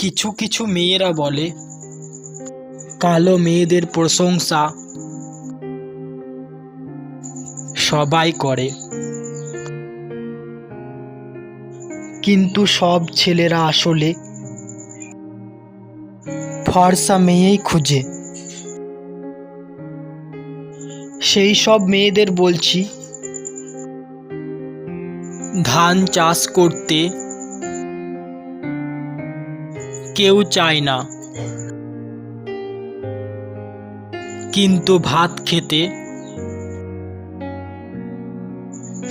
কিছু কিছু মেয়েরা বলে কালো মেয়েদের প্রশংসা সবাই করে, কিন্তু সব ছেলেরা আসলে ফর্সা মেয়েই খুঁজে। সেই সব মেয়েদের বলছি, ধান চাষ করতে কেউ চায় না, কিন্তু ভাত খেতে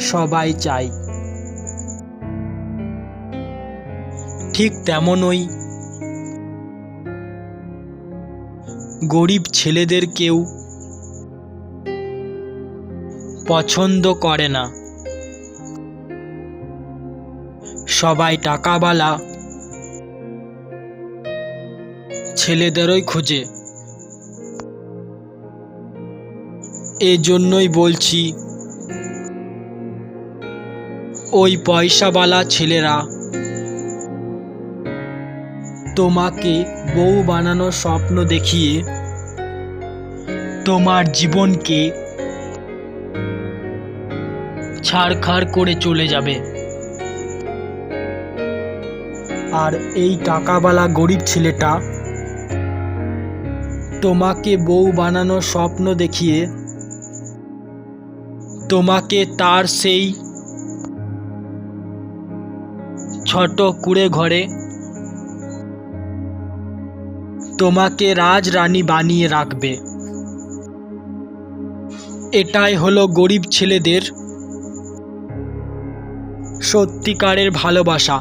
সবাই চায়। ঠিক তেমনই গরিব ছেলেদের কেউ পছন্দ করে না, সবাই টাকাওয়ালা ছেলেদেরই খোঁজে। এজন্যই বলছি, ওই পয়সাওয়ালা ছেলেরা তোমাকে বউ বানানোর স্বপ্ন দেখিয়ে তোমার জীবনকে ছারখার করে চলে যাবে। আর এই টাকাওয়ালা গরিব ছেলেটা তোমাকে বউ বানানোর স্বপ্ন দেখিয়ে তোমাকে তার সেই ছোট কুঁড়ে ঘরে তোমাকে রাজরানী বানিয়ে রাখবে। এটাই হলো গরিব ছেলেদের সত্যিকারের ভালোবাসা।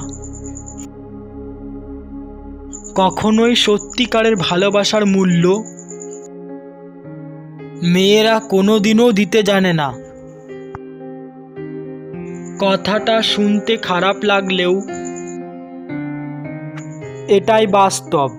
কখনোই সত্যিকারের ভালোবাসার মূল্য মেয়েরা কোনোদিনও দিতে জানে না। কথাটা শুনতে খারাপ লাগলেও এটাই বাস্তব।